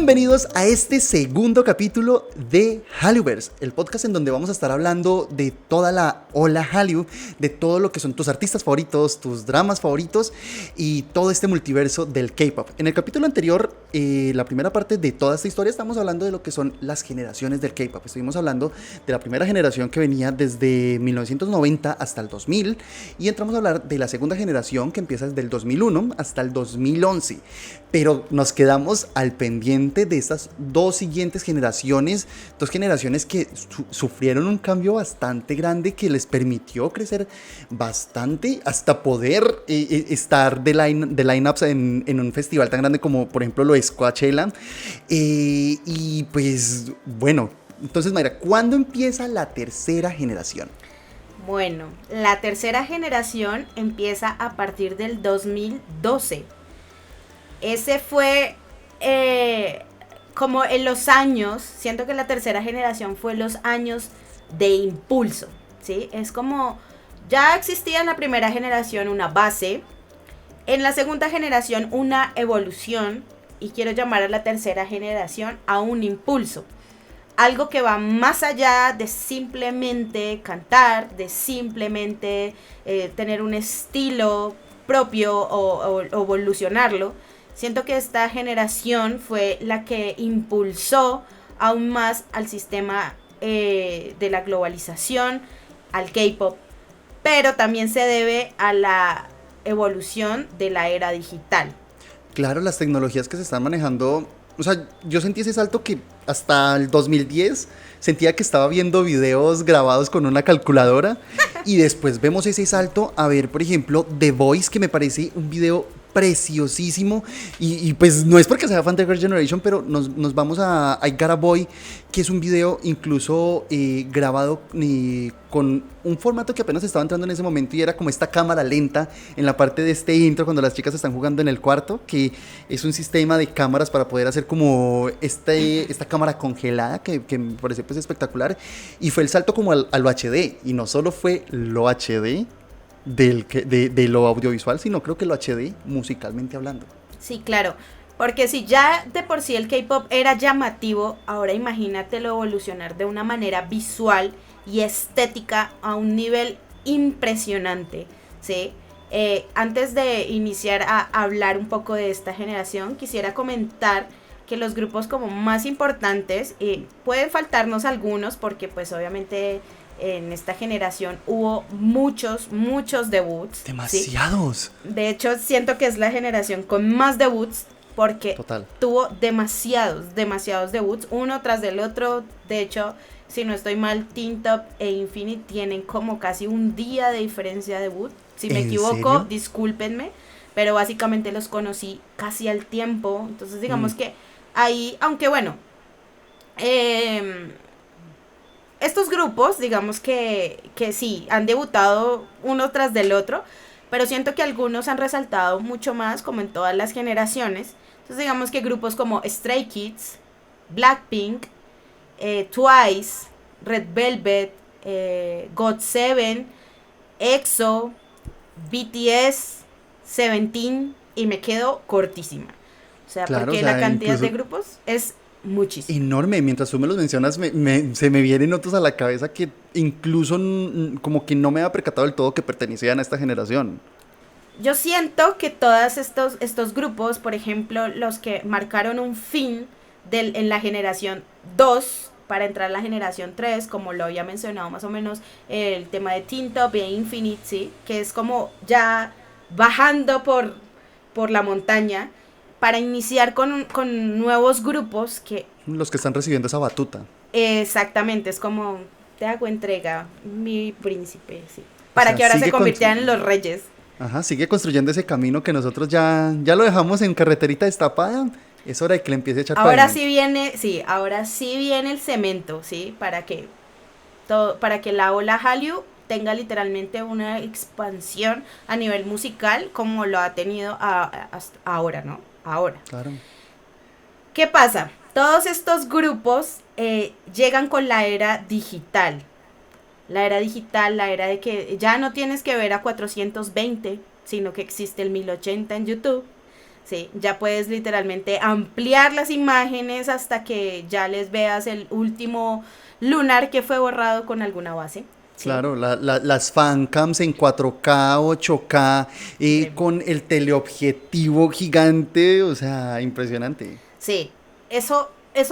Bienvenidos a este segundo capítulo de Hallyuverse, el podcast en donde vamos a estar hablando de toda la ola Hallyu, de todo lo que son tus artistas favoritos, tus dramas favoritos y todo este multiverso del K-pop. En el capítulo anterior, la primera parte de toda esta historia, estamos hablando de lo que son las generaciones del K-pop. Estuvimos hablando de la primera generación que venía desde 1990 hasta el 2000 y entramos a hablar de la segunda generación que empieza desde el 2001 hasta el 2011. Pero nos quedamos al pendiente de estas dos siguientes generaciones, dos generaciones que sufrieron un cambio bastante grande que les permitió crecer bastante hasta poder estar de line-ups en un festival tan grande como por ejemplo lo es Coachella. Y pues bueno, entonces Mayra, ¿cuándo empieza la tercera generación? Bueno, la tercera generación empieza a partir del 2012. Ese fue como en los años, siento que la tercera generación fue los años de impulso, ¿sí? Es como, ya existía en la primera generación una base, en la segunda generación una evolución, y quiero llamar a la tercera generación a un impulso. Algo que va más allá de simplemente cantar, de simplemente tener un estilo propio o evolucionarlo. Siento que esta generación fue la que impulsó aún más al sistema de la globalización, al K-pop, pero también se debe a la evolución de la era digital. Claro, las tecnologías que se están manejando, o sea, yo sentí ese salto que hasta el 2010 sentía que estaba viendo videos grabados con una calculadora y después vemos ese salto a ver, por ejemplo, The Voice, que me parece un video preciosísimo y pues no es porque sea fan de Girl Generation, pero nos vamos a I Got a Boy, que es un video incluso grabado con un formato que apenas estaba entrando en ese momento y era como esta cámara lenta en la parte de este intro cuando las chicas están jugando en el cuarto, que es un sistema de cámaras para poder hacer como esta cámara congelada que me parece pues espectacular, y fue el salto como a lo HD, y no solo fue lo HD de lo audiovisual, sino creo que lo HD musicalmente hablando. Sí, claro, porque si ya de por sí el K-pop era llamativo, ahora imagínatelo evolucionar de una manera visual y estética a un nivel impresionante, ¿sí? Antes de iniciar a hablar un poco de esta generación, quisiera comentar que los grupos como más importantes, pueden faltarnos algunos porque pues obviamente en esta generación hubo muchos debuts. Demasiados. ¿Sí? De hecho, siento que es la generación con más debuts porque Total. tuvo demasiados debuts, uno tras del otro. De hecho, si no estoy mal, Teen Top e Infinite tienen como casi un día de diferencia de debut. Si me equivoco, serio? discúlpenme, pero básicamente los conocí casi al tiempo. Entonces, digamos que ahí, aunque bueno, estos grupos, digamos que sí, han debutado uno tras del otro, pero siento que algunos han resaltado mucho más, como en todas las generaciones. Entonces digamos que grupos como Stray Kids, Blackpink, Twice, Red Velvet, GOT7, EXO, BTS, Seventeen, y me quedo cortísima. O sea, Claro, porque o sea, la cantidad incluso de grupos es muchísimo. enorme. Mientras tú me los mencionas, se me vienen otros a la cabeza que incluso como que no me había percatado del todo que pertenecían a esta generación. Yo siento que todos estos grupos, por ejemplo, los que marcaron un fin en la generación 2 para entrar a la generación 3, como lo había mencionado más o menos el tema de Teen Top e Infinite, ¿sí? Que es como ya bajando por la montaña para iniciar con nuevos grupos que... Los que están recibiendo esa batuta. Exactamente, es como te hago entrega, mi príncipe, sí. Para O sea, que ahora se convirtieran en los reyes. Ajá, sigue construyendo ese camino que nosotros ya lo dejamos en carreterita destapada. Es hora de que le empiece a echar Ahora pavimento. sí viene, sí, ahora sí viene el cemento, ¿sí? Para que la ola Hallyu tenga literalmente una expansión a nivel musical como lo ha tenido hasta ahora, ¿no? Ahora. Claro. ¿Qué pasa? Todos estos grupos llegan con la era digital. La era digital, la era de que ya no tienes que ver a 420, sino que existe el 1080 en YouTube. ¿sí? Ya puedes literalmente ampliar las imágenes hasta que ya les veas el último lunar que fue borrado con alguna base. ¿Sí? Claro, las fancams en 4K, 8K, Increíble. con el teleobjetivo gigante, o sea, impresionante. Sí, eso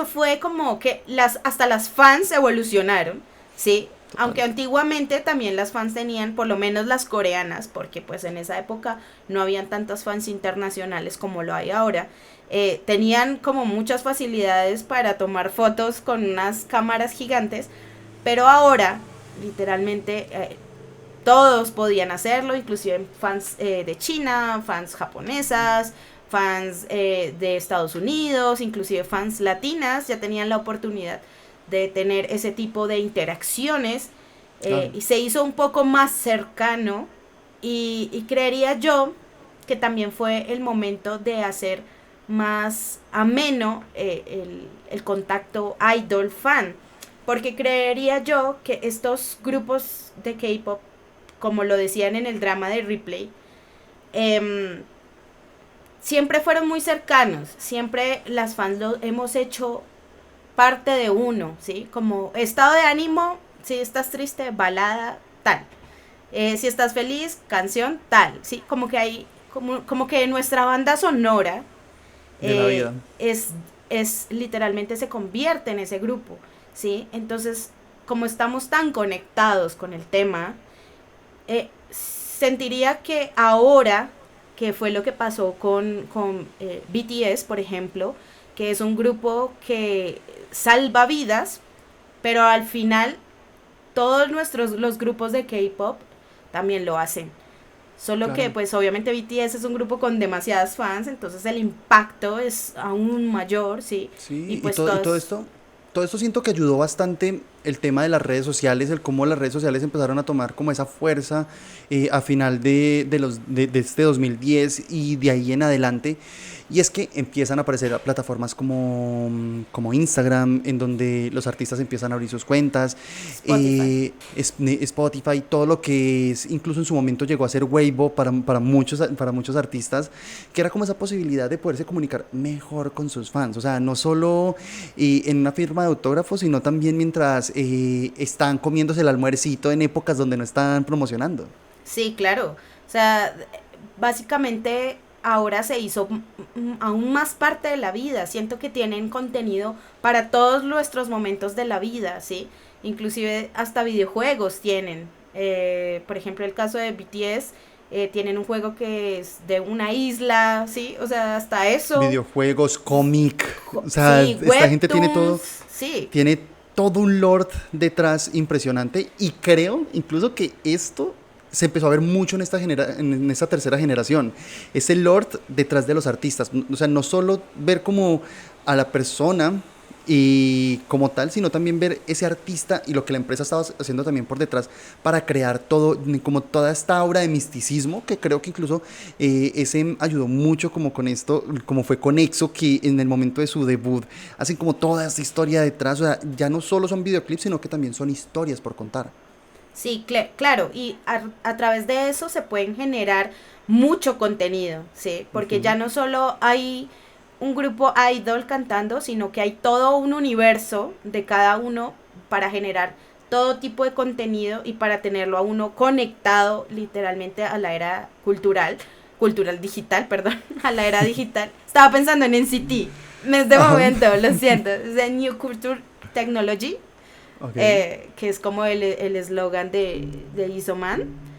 fue como que hasta las fans evolucionaron, ¿sí? Total. Aunque antiguamente también las fans tenían, por lo menos las coreanas, porque pues en esa época no habían tantas fans internacionales como lo hay ahora, tenían como muchas facilidades para tomar fotos con unas cámaras gigantes, pero ahora literalmente todos podían hacerlo, inclusive fans de China, fans japonesas, fans de Estados Unidos, inclusive fans latinas, ya tenían la oportunidad de tener ese tipo de interacciones Claro. y se hizo un poco más cercano y creería yo que también fue el momento de hacer más ameno el contacto idol-fan, porque creería yo que estos grupos de K-pop, como lo decían en el drama de Replay, eh, siempre fueron muy cercanos, siempre las fans lo hemos hecho parte de uno, ¿sí? Como estado de ánimo, si estás triste, balada, tal. Si estás feliz, canción, tal, ¿sí? Como que hay, como que nuestra banda sonora De la eh, vida. es, es literalmente se convierte en ese grupo, ¿sí? Entonces, como estamos tan conectados con el tema, sentiría que ahora, que fue lo que pasó con BTS, por ejemplo, que es un grupo que salva vidas, pero al final todos los grupos de K-pop también lo hacen. Solo que Claro. pues obviamente BTS es un grupo con demasiadas fans, entonces el impacto es aún mayor, ¿sí? Y Sí, pues y todos, todo esto siento que ayudó bastante el tema de las redes sociales, el cómo las redes sociales empezaron a tomar como esa fuerza a final de este 2010 y de ahí en adelante. Y es que empiezan a aparecer plataformas como Instagram, en donde los artistas empiezan a abrir sus cuentas, Spotify. Spotify, todo lo que es, incluso en su momento llegó a ser Weibo para muchos artistas, que era como esa posibilidad de poderse comunicar mejor con sus fans. O sea, no solo en una firma de autógrafos, sino también mientras están comiéndose el almuercito en épocas donde no están promocionando. Sí, claro. O sea, básicamente ahora se hizo aún más parte de la vida. Siento que tienen contenido para todos nuestros momentos de la vida, ¿sí? Inclusive hasta videojuegos tienen. Por ejemplo, el caso de BTS, tienen un juego que es de una isla, ¿sí? O sea, hasta eso. Videojuegos, cómic, o sea, Sí, esta gente webtoons, sí. tiene todo un lore detrás impresionante y creo incluso que esto se empezó a ver mucho en esta tercera generación, ese lore detrás de los artistas, o sea, no solo ver como a la persona y como tal, sino también ver ese artista y lo que la empresa estaba haciendo también por detrás para crear todo, como toda esta aura de misticismo, que creo que incluso ese ayudó mucho como con esto, como fue con EXO, que en el momento de su debut hacen como toda esta historia detrás, o sea, ya no solo son videoclips, sino que también son historias por contar. Sí, claro, y a través de eso se pueden generar mucho contenido, ¿sí? Porque ya Ujú. no solo hay un grupo idol cantando, sino que hay todo un universo de cada uno para generar todo tipo de contenido y para tenerlo a uno conectado literalmente a la era cultural digital, perdón, a la era digital. Estaba pensando en NCT, en este Ajá. momento, lo siento, es de New Culture Technology, Ok. que es como el eslogan de Isoman.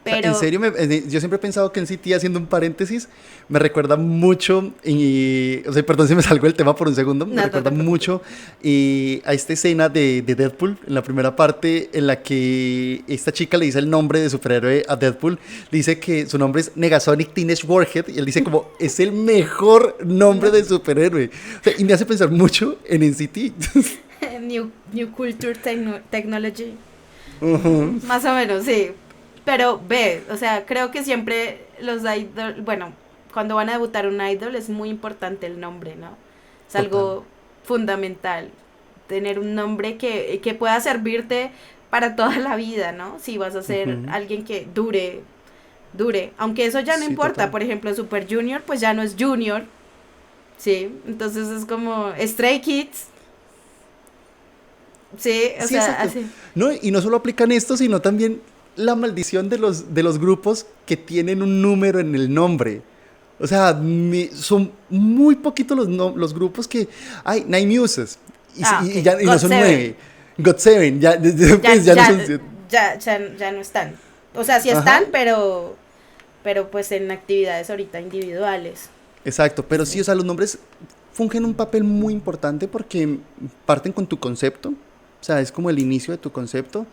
O sea, en Pero, serio, yo siempre he pensado que en NCT, haciendo un paréntesis, me recuerda mucho, o sea, perdón si me salgo del tema por un segundo, me no, no recuerda te preocupes. mucho a esta escena de Deadpool, en la primera parte, en la que esta chica le dice el nombre de superhéroe a Deadpool, dice que su nombre es Negasonic Teenage Warhead, y él dice como, es el mejor nombre No. de superhéroe. O sea, y me hace pensar mucho en NCT. New Culture Technology. Ujú. Más o menos, sí. Pero ve, o sea, creo que siempre los idol, bueno, cuando van a debutar un idol es muy importante el nombre, ¿no? Es Total. algo fundamental. Tener un nombre que pueda servirte para toda la vida, ¿no? Si vas a ser Ujú. alguien que dure dure, aunque eso ya no Sí, importa, total. por ejemplo, Super Junior pues ya no es Junior, sí, entonces es como Stray Kids, sí, o Sí, sea, exacto. así. No, y no solo aplican esto, sino también la maldición de los grupos que tienen un número en el nombre. O sea, son muy poquitos los grupos que... Hay Nine Muses. Ah, ok, Y no God son Seven. 9. God Seven. Ya, Ya, pues ya no ya, son... ya no están. O sea, sí Ajá. están, pero pues en actividades ahorita individuales. Exacto. Pero sí, Sí. o sea, los nombres fungen un papel muy importante porque parten con tu concepto. O sea, es como el inicio de tu concepto.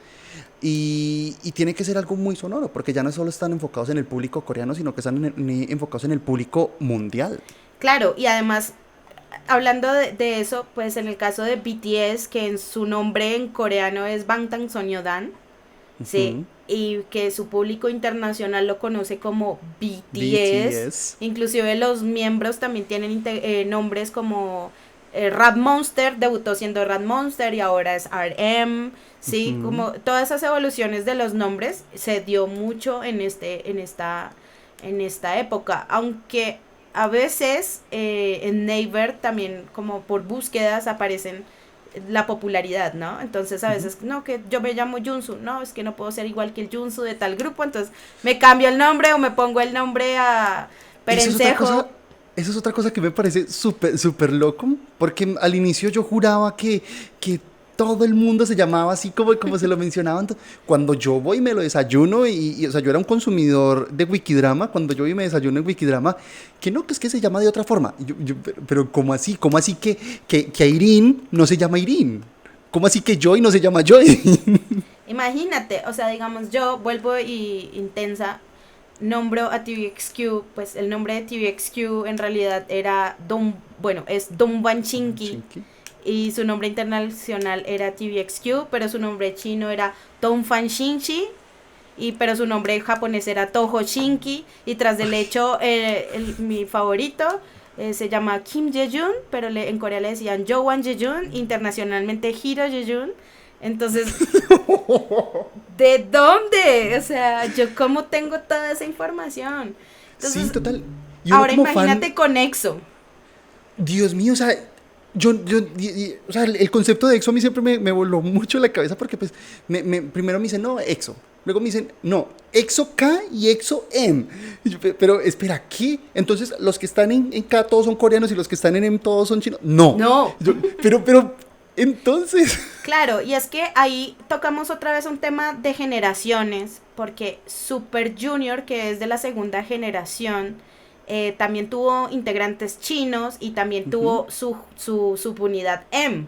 Y tiene que ser algo muy sonoro, porque ya no solo están enfocados en el público coreano, sino que están enfocados en el público mundial. Claro, y además, hablando de eso, pues en el caso de BTS, que en su nombre en coreano es Bangtan Sonyeondan, sí, Ujú. y que su público internacional lo conoce como BTS, BTS. inclusive los miembros también tienen nombres como Rap Monster, debutó siendo Rap Monster y ahora es RM, sí, Ujú. como todas esas evoluciones de los nombres se dio mucho en esta época, aunque a veces en Naver también como por búsquedas aparecen la popularidad, ¿no? Entonces a Ujú. veces, no, que yo me llamo Junsu, no, es que no puedo ser igual que el Junsu de tal grupo, entonces me cambio el nombre o me pongo el nombre a Eso es otra Perencejo. cosa, eso es otra cosa que me parece súper, súper loco, porque al inicio yo juraba que todo el mundo se llamaba así como se lo mencionaban. Cuando yo voy y me lo desayuno, o sea, yo era un consumidor de Wikidrama, cuando yo voy y me desayuno en Wikidrama, que no, que es que se llama de otra forma. Pero ¿cómo así? ¿Cómo así que Irene no se llama Irene? ¿Cómo así que Joy no se llama Joy? Imagínate, o sea, digamos, yo vuelvo y intensa, nombro a TVXQ, pues el nombre de TVXQ en realidad era bueno, es Dong Wan Chinky, Chinky. y su nombre internacional era TVXQ, pero su nombre chino era Dong Fan Shinchi, pero su nombre japonés era Toho Shinki, y tras del hecho, mi favorito se llama Kim Jae-jun, pero en Corea le decían Jo Wan Jae-jun, internacionalmente Hiro Jae-jun. Entonces, ¿de dónde? O sea, yo cómo tengo toda esa información. Sí, Entonces, total. Y uno ahora como fan, imagínate con EXO. Dios mío, o sea, o sea, el concepto de EXO a mí siempre me voló mucho la cabeza porque pues primero me dicen, no, EXO. Luego me dicen, no, EXO K y EXO M. Y yo, pero espera, ¿qué? Entonces, los que están en K todos son coreanos y los que están en M todos son chinos. No. No, Yo, entonces... claro, y es que ahí tocamos otra vez un tema de generaciones, porque Super Junior, que es de la segunda generación, también tuvo integrantes chinos y también Ujú. tuvo su subunidad M,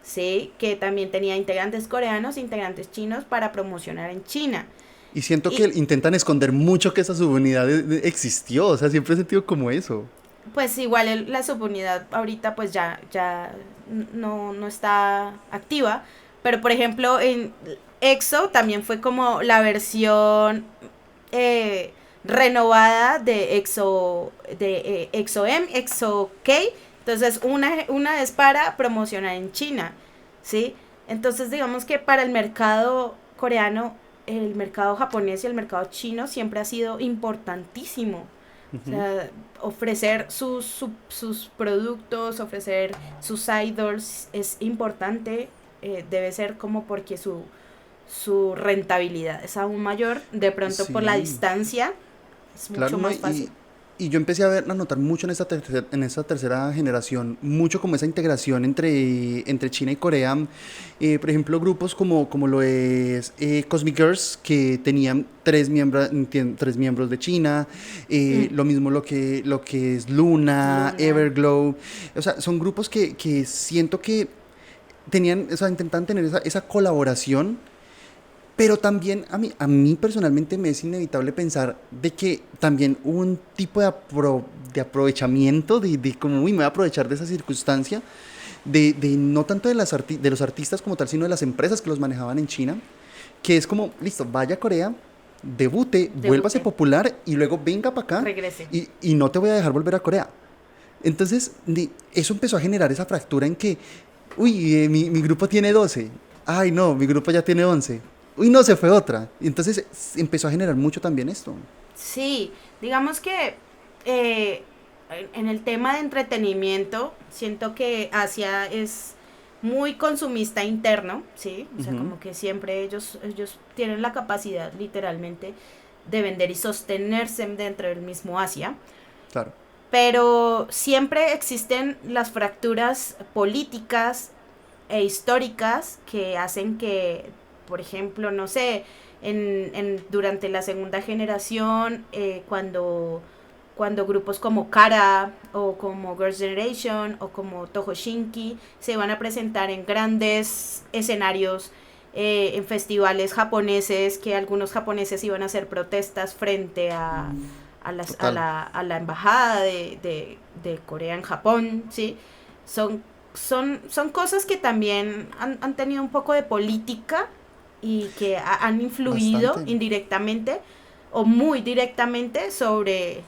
¿sí? Que también tenía integrantes coreanos e integrantes chinos para promocionar en China. Y siento que Y intentan esconder mucho que esa subunidad existió, o sea, siempre he sentido como eso. pues igual la subunidad ahorita pues ya no está activa, pero por ejemplo en EXO también fue como la versión eh, renovada de EXO M, EXO K, entonces una es para promocionar en China, ¿sí? Entonces digamos que para el mercado coreano, el mercado japonés y el mercado chino siempre ha sido importantísimo. O Ujú. sea, ofrecer sus productos, ofrecer sus idols es importante, debe ser como porque su rentabilidad es aún mayor, de pronto por la Sí. distancia es Claro, mucho ¿no? más fácil. Y yo empecé a notar mucho en esta tercera generación, mucho como esa integración entre China y Corea. Por ejemplo, grupos como lo es Cosmic Girls, que tenían tres miembros de China. Mm, Lo mismo lo que es Luna, Luna. Everglow. O sea, son grupos que siento que tenían, o sea, intentaban tener esa colaboración, pero también a mí personalmente me es inevitable pensar de que también hubo un tipo de aprovechamiento, de como, uy, me voy a aprovechar de esa circunstancia, de no tanto de los artistas como tal, sino de las empresas que los manejaban en China, que es como, listo, vaya a Corea, debute, vuélvase Debute, popular y luego venga para acá regrese. y no te voy a dejar volver a Corea. Entonces, eso empezó a generar esa fractura en que, uy, mi grupo tiene 12. Ay, no, mi grupo ya tiene 11. uy, no, se fue otra. Y entonces empezó a generar mucho también esto. Sí, digamos que eh, en el tema de entretenimiento, siento que Asia es muy consumista interno, ¿sí? O sea, Ujú, como que siempre ellos tienen la capacidad literalmente de vender y sostenerse dentro del mismo Asia, claro, pero siempre existen las fracturas políticas e históricas que hacen que, por ejemplo, no sé, durante la segunda generación, cuando grupos como Kara o como Girls' Generation o como Toho Shinki se van a presentar en grandes escenarios, en festivales japoneses, que algunos japoneses iban a hacer protestas frente total. a la embajada de Corea en Japón, ¿sí? Son, son cosas que también han tenido un poco de política y que han influido Bastante. indirectamente o muy directamente sobre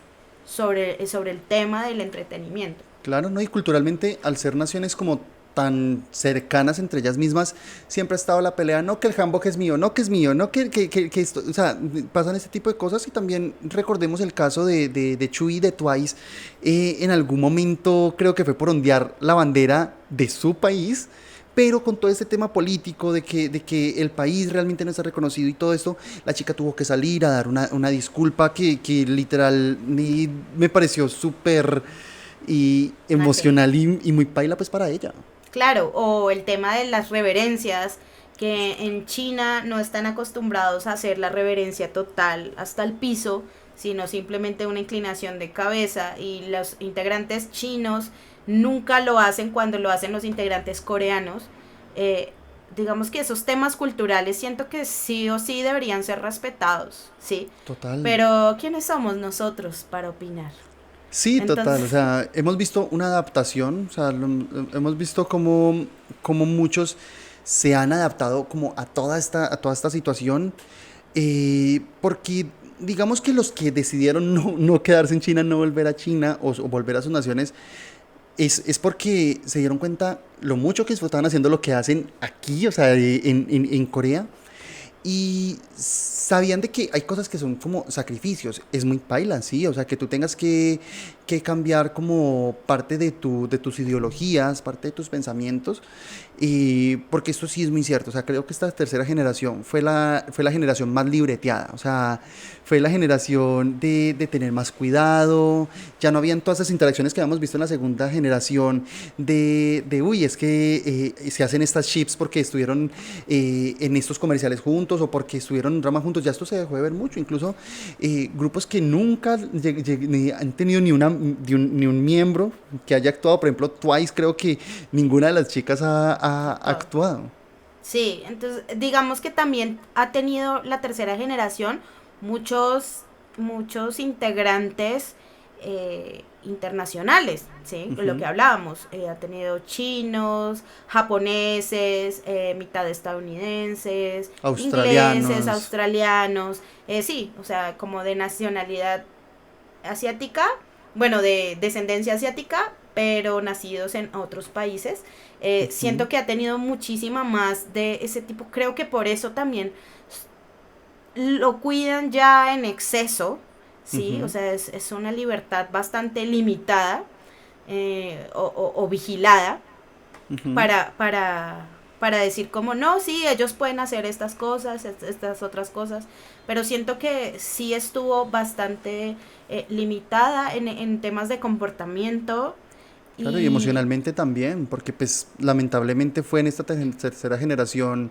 el tema del entretenimiento. Claro, ¿no? Y culturalmente, al ser naciones como tan cercanas entre ellas mismas, siempre ha estado la pelea, no que el handbook es mío, no que es mío, no que esto, o sea, pasan este tipo de cosas y también recordemos el caso de Chui de Twice, en algún momento creo que fue por ondear la bandera de su país, pero con todo este tema político de que el país realmente no está reconocido y todo esto, la chica tuvo que salir a dar una disculpa que literal me pareció súper Fuerte. emocional y muy paila pues para ella. Claro, o el tema de las reverencias, que en China no están acostumbrados a hacer la reverencia total hasta el piso, sino simplemente una inclinación de cabeza, y los integrantes chinos nunca lo hacen cuando lo hacen los integrantes coreanos. Eh, digamos que esos temas culturales siento que sí o sí deberían ser respetados, ¿sí? Total. Pero ¿quiénes somos nosotros para opinar? Sí, total. O Entonces, sea, hemos visto una adaptación, o sea, hemos visto como muchos se han adaptado como a toda esta situación, porque digamos que los que decidieron no quedarse en China, no volver a China o volver a sus naciones, es porque se dieron cuenta lo mucho que disfrutaban haciendo lo que hacen aquí, o sea, en Corea. Y sabían de que hay cosas que son como sacrificios. Es muy paila, sí. O sea, que tú tengas que cambiar como parte de tus ideologías, parte de tus pensamientos. Y porque esto sí es muy cierto. O sea, creo que esta tercera generación fue la generación más libreteada. O sea, fue la generación de tener más cuidado. Ya no habían todas esas interacciones que habíamos visto en la segunda generación uy, es que se hacen estas chips porque estuvieron en estos comerciales juntos o porque estuvieron en drama juntos. Ya esto se dejó de ver mucho. Incluso grupos que nunca ni han tenido ni un miembro que haya actuado. Por ejemplo, Twice, creo que ninguna de las chicas ha actuado. actuado. Sí, entonces digamos que también ha tenido la tercera generación muchos integrantes internacionales, ¿sí? Lo que Ujú. hablábamos, ha tenido chinos, japoneses, mitad estadounidenses, ingleses, Australianos. australianos, sí, o sea, como de nacionalidad asiática, bueno, de descendencia asiática, pero nacidos en otros países. Ujú. Siento que ha tenido muchísima más de ese tipo. Creo que por eso también lo cuidan ya en exceso, ¿sí? O Ujú. sea, es una libertad bastante limitada, o vigilada Ujú. para decir como no, sí, ellos pueden hacer estas cosas, estas otras cosas, pero siento que sí estuvo bastante limitada en temas de comportamiento Claro, y y emocionalmente también, porque pues lamentablemente fue en esta tercera generación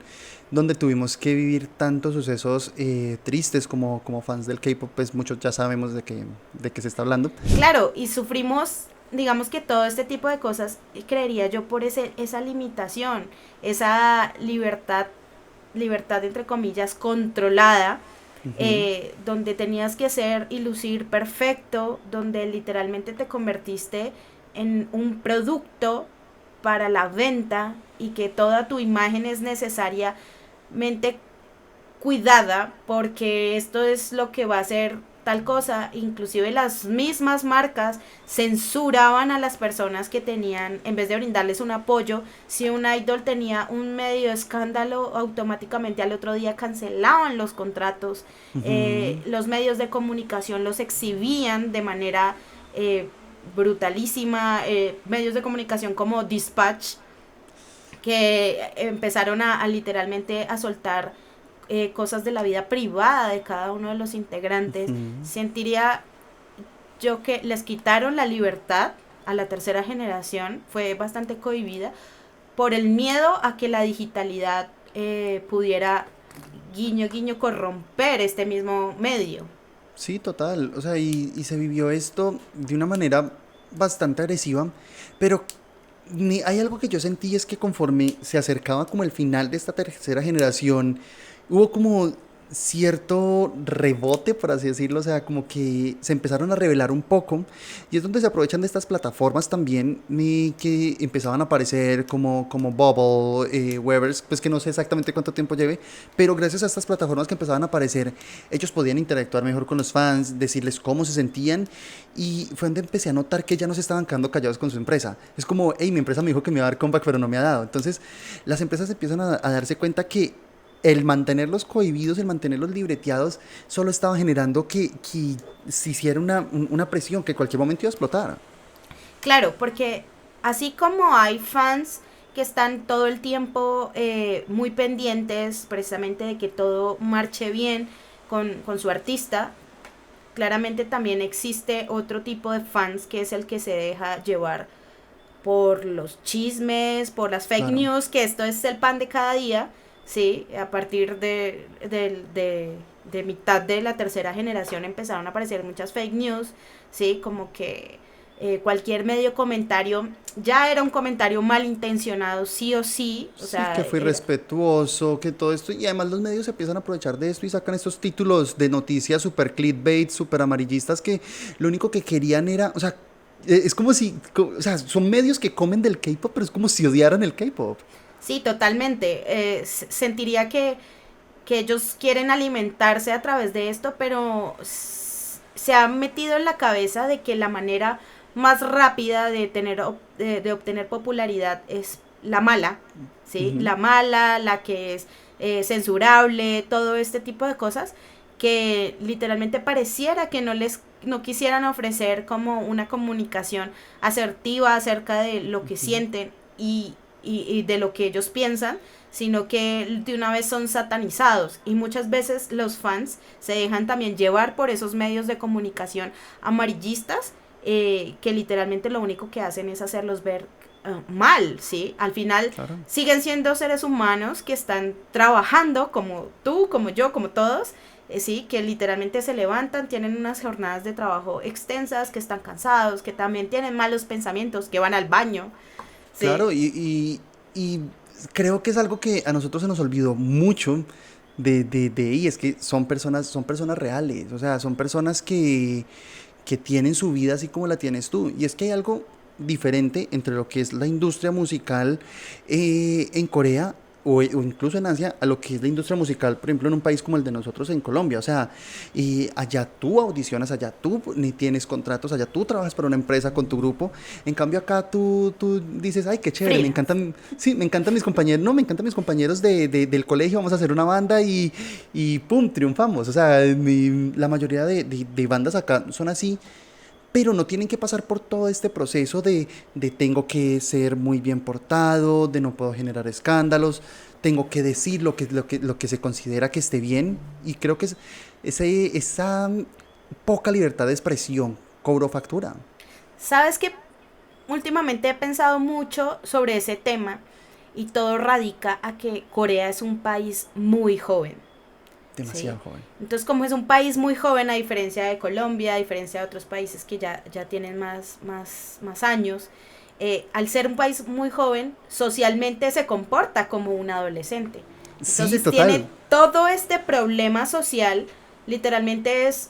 donde tuvimos que vivir tantos sucesos tristes como fans del K-pop, pues muchos ya sabemos de qué se está hablando. claro, y sufrimos, digamos que todo este tipo de cosas, creería yo, por esa limitación, esa libertad entre comillas controlada, Ujú. donde tenías que ser y lucir perfecto, donde literalmente te convertiste en un producto para la venta y que toda tu imagen es necesariamente cuidada porque esto es lo que va a ser tal cosa, inclusive las mismas marcas censuraban a las personas que tenían, en vez de brindarles un apoyo, si un idol tenía un medio escándalo, automáticamente al otro día cancelaban los contratos, los medios de comunicación los exhibían de manera brutalísima, medios de comunicación como Dispatch, que empezaron a literalmente a soltar cosas de la vida privada de cada uno de los integrantes. Sentiría yo que les quitaron la libertad a la tercera generación, fue bastante cohibida por el miedo a que la digitalidad pudiera, guiño, guiño, corromper este mismo medio. Sí, total. O sea, y se vivió esto de una manera bastante agresiva, pero hay algo que yo sentí es que conforme se acercaba como el final de esta tercera generación, hubo como cierto rebote, por así decirlo, o sea, como que se empezaron a revelar un poco, y es donde se aprovechan de estas plataformas también, que empezaban a aparecer como Bubble, Webers, pues que no sé exactamente cuánto tiempo lleve, pero gracias a estas plataformas que empezaban a aparecer, ellos podían interactuar mejor con los fans, decirles cómo se sentían, y fue donde empecé a notar que ya no se estaban quedando callados con su empresa. Es como, hey, mi empresa me dijo que me iba a dar comeback, pero no me ha dado. Entonces, las empresas empiezan a darse cuenta que el mantenerlos cohibidos, el mantenerlos libreteados, solo estaba generando que se hiciera una presión que en cualquier momento iba a explotar. Claro, porque así como hay fans que están todo el tiempo muy pendientes precisamente de que todo marche bien con su artista, claramente también existe otro tipo de fans que es el que se deja llevar por los chismes, por las fake Claro. news, que esto es el pan de cada día, ¿sí? A partir de mitad de la tercera generación empezaron a aparecer muchas fake news, ¿sí? Como que cualquier medio comentario ya era un comentario malintencionado, sí o sí, o Sí, sea, que fue irrespetuoso, que todo esto, y además los medios se empiezan a aprovechar de esto y sacan estos títulos de noticias super clickbait, super amarillistas, que lo único que querían era, o sea, es como si, o sea, son medios que comen del K-pop, pero es como si odiaran el K-pop. sí, totalmente. Sentiría que ellos quieren alimentarse a través de esto, pero se han metido en la cabeza de que la manera más rápida de obtener popularidad es la mala, ¿sí? Ujú. La mala, la que es censurable, todo este tipo de cosas que literalmente pareciera que no quisieran ofrecer como una comunicación asertiva acerca de lo que sienten y de lo que ellos piensan, sino que de una vez son satanizados. Y muchas veces los fans se dejan también llevar por esos medios de comunicación amarillistas, que literalmente lo único que hacen es hacerlos ver mal, ¿sí? Al final Claro. siguen siendo seres humanos que están trabajando como tú, como yo, como todos, sí, que literalmente se levantan, tienen unas jornadas de trabajo extensas, que están cansados, que también tienen malos pensamientos, que van al baño, sí. Claro, y creo que es algo que a nosotros se nos olvidó mucho y es que son personas reales, o sea, son personas que tienen su vida así como la tienes tú. Y es que hay algo diferente entre lo que es la industria musical en Corea o incluso en Asia a lo que es la industria musical, por ejemplo, en un país como el de nosotros en Colombia. O sea, y allá tú audicionas, allá tú ni tienes contratos, allá tú trabajas para una empresa con tu grupo. En cambio acá tú dices, ay, qué chévere, me Freelance. encantan, sí, me encantan mis compañeros, no, me encantan mis compañeros del colegio, vamos a hacer una banda y pum, triunfamos. O sea, la mayoría de bandas acá son así, pero no tienen que pasar por todo este proceso de tengo que ser muy bien portado, de no puedo generar escándalos, tengo que decir lo que se considera que esté bien, y creo que esa poca libertad de expresión cobró factura. Sabes que últimamente he pensado mucho sobre ese tema y todo radica a que Corea es un país muy joven, ¿sí? Demasiado joven. Entonces, como es un país muy joven, a diferencia de Colombia, a diferencia de otros países que ya tienen más años, al ser un país muy joven, socialmente se comporta como un adolescente. Sí, Entonces tiene total. todo este problema social, literalmente es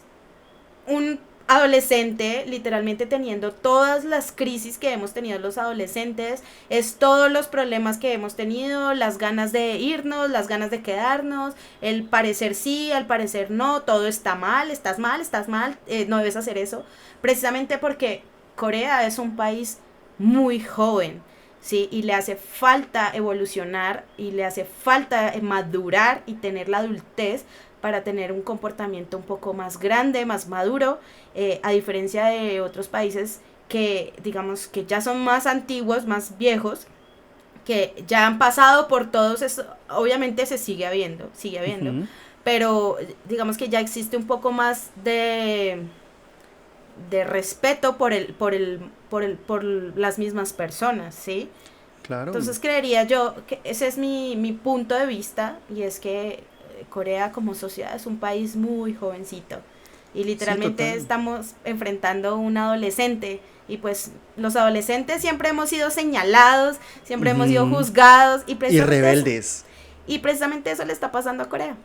un adolescente, literalmente teniendo todas las crisis que hemos tenido los adolescentes, es todos los problemas que hemos tenido, las ganas de irnos, las ganas de quedarnos, el parecer sí, al parecer no, todo está mal, estás mal, no debes hacer eso, precisamente porque Corea es un país muy joven, ¿sí? Y le hace falta evolucionar y le hace falta madurar y tener la adultez para tener un comportamiento un poco más grande, más maduro, a diferencia de otros países que digamos que ya son más antiguos, más viejos, que ya han pasado por todos eso, obviamente se sigue habiendo, Ujú. pero digamos que ya existe un poco más de respeto por las mismas personas, ¿sí? Claro. Entonces creería yo que ese es mi punto de vista, y es que Corea como sociedad es un país muy jovencito y Sí, literalmente total. estamos enfrentando un adolescente, y pues los adolescentes siempre hemos sido señalados, siempre hemos sido Ujú. juzgados, Y rebeldes. y precisamente eso le está pasando a Corea.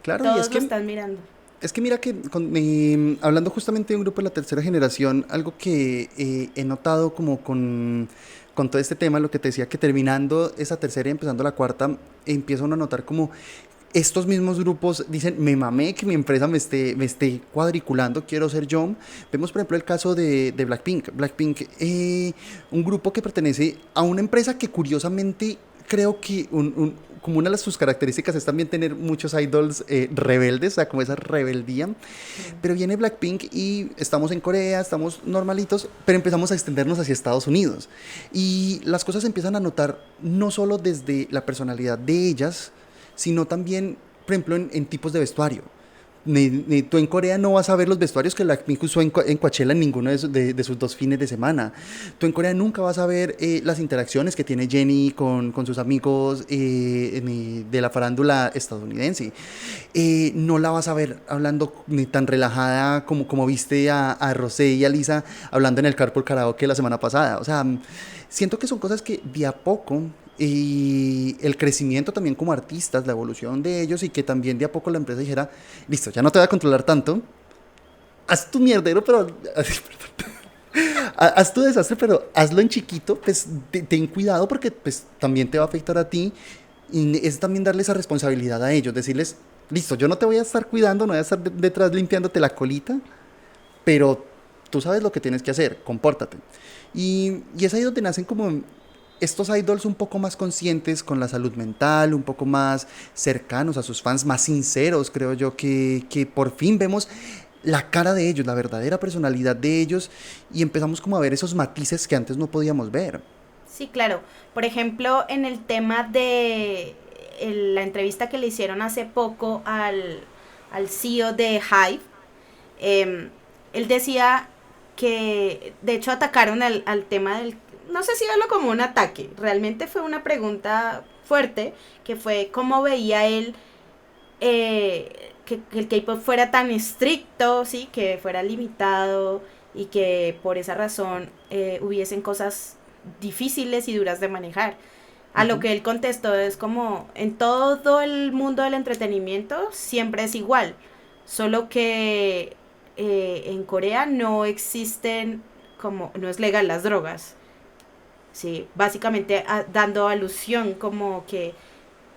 Claro, y Todos lo están mirando. es que mira que hablando justamente de un grupo de la tercera generación, algo que he notado como con todo este tema, lo que te decía, que terminando esa tercera y empezando la cuarta, empiezo uno a notar como estos mismos grupos dicen, me mamé que mi empresa me esté cuadriculando, quiero ser yo. Vemos, por ejemplo, el caso de Blackpink. Blackpink, un grupo que pertenece a una empresa que curiosamente creo que como una de sus características es también tener muchos idols rebeldes, o sea, como esa rebeldía. Pero viene Blackpink y estamos en Corea, estamos normalitos, pero empezamos a extendernos hacia Estados Unidos. Y las cosas se empiezan a notar no solo desde la personalidad de ellas, sino también, por ejemplo, en tipos de vestuario. Tú en Corea no vas a ver los vestuarios que Blackpink usó en Coachella en ninguno de sus 2 fines de semana. Tú en Corea nunca vas a ver las interacciones que tiene Jennie con sus amigos de la farándula estadounidense. No la vas a ver hablando ni tan relajada como viste a Rosé y a Lisa hablando en el Carpool Karaoke la semana pasada. O sea, siento que son cosas que de a poco y el crecimiento también como artistas, la evolución de ellos y que también de a poco la empresa dijera, listo, ya no te voy a controlar tanto, haz tu mierdero, pero haz tu desastre, pero hazlo en chiquito, pues ten cuidado porque pues también te va a afectar a ti y es también darle esa responsabilidad a ellos, decirles, listo, yo no te voy a estar cuidando, no voy a estar detrás limpiándote la colita, pero tú sabes lo que tienes que hacer, compórtate. Y es ahí donde nacen como estos idols un poco más conscientes con la salud mental, un poco más cercanos a sus fans, más sinceros, creo yo, que por fin vemos la cara de ellos, la verdadera personalidad de ellos y empezamos como a ver esos matices que antes no podíamos ver. Sí, claro. Por ejemplo, en el tema de la entrevista que le hicieron hace poco al CEO de Hive, eh, él decía que de hecho atacaron al tema del... No sé si verlo como un ataque, realmente fue una pregunta fuerte, que fue cómo veía él que el K-pop fuera tan estricto, ¿sí? Que fuera limitado y que por esa razón hubiesen cosas difíciles y duras de manejar. A lo Ujú. que él contestó es como, en todo el mundo del entretenimiento siempre es igual, solo que en Corea no existen, como, no es legal las drogas, ¿sí? Básicamente dando alusión como que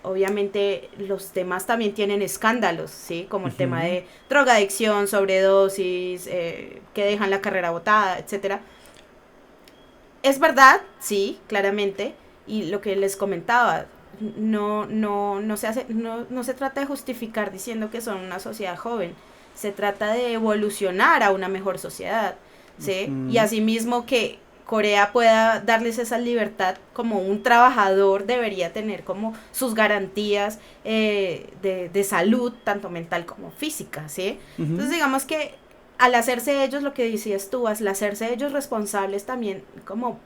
obviamente los demás también tienen escándalos, ¿sí? Como el tema Ujú. de drogadicción, sobredosis, que dejan la carrera botada, etcétera. Es verdad, sí, claramente, y lo que les comentaba, no se trata de justificar diciendo que son una sociedad joven, se trata de evolucionar a una mejor sociedad, ¿sí? Y Ujú. asimismo que Corea pueda darles esa libertad, como un trabajador debería tener como sus garantías de salud, tanto mental como física, ¿sí? Entonces Ujú. digamos que al hacerse ellos, lo que decías tú, al hacerse ellos responsables también como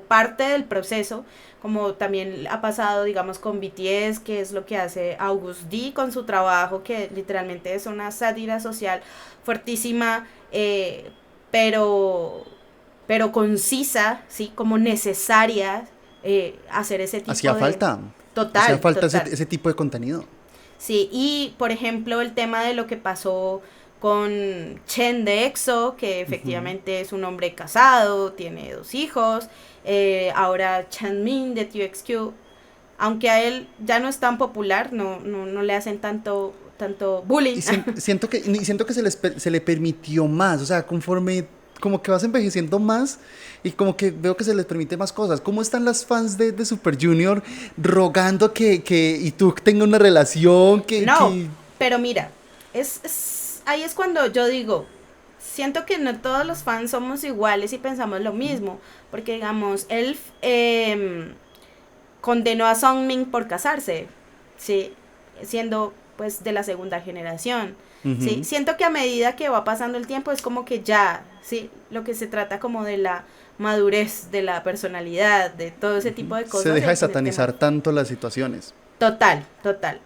parte del proceso, como también ha pasado, digamos, con BTS, que es lo que hace August D con su trabajo, que literalmente es una sátira social fuertísima, pero, pero concisa, ¿sí? Como necesaria, hacer ese tipo Hacía de... falta, hacía Total, falta total. ese tipo de contenido. Sí, y por ejemplo el tema de lo que pasó con Chen de EXO, que efectivamente es un hombre casado, tiene 2 hijos, ahora Chanmin de TXQ, aunque a él ya no es tan popular, no le hacen tanto bullying. Y siento que se le permitió más, o sea, conforme como que vas envejeciendo más y como que veo que se les permite más cosas. ¿Cómo están las fans de Super Junior rogando que Ituk tenga una relación? No, pero mira, ahí es cuando yo digo, siento que no todos los fans somos iguales y pensamos lo mismo, porque digamos, él condenó a Sungmin por casarse, ¿sí? Siendo pues de la segunda generación. ¿Sí? Siento que a medida que va pasando el tiempo es como que ya, ¿sí? Lo que se trata como de la madurez, de la personalidad, de todo ese tipo de cosas. Se deja de satanizar tanto las situaciones. Total.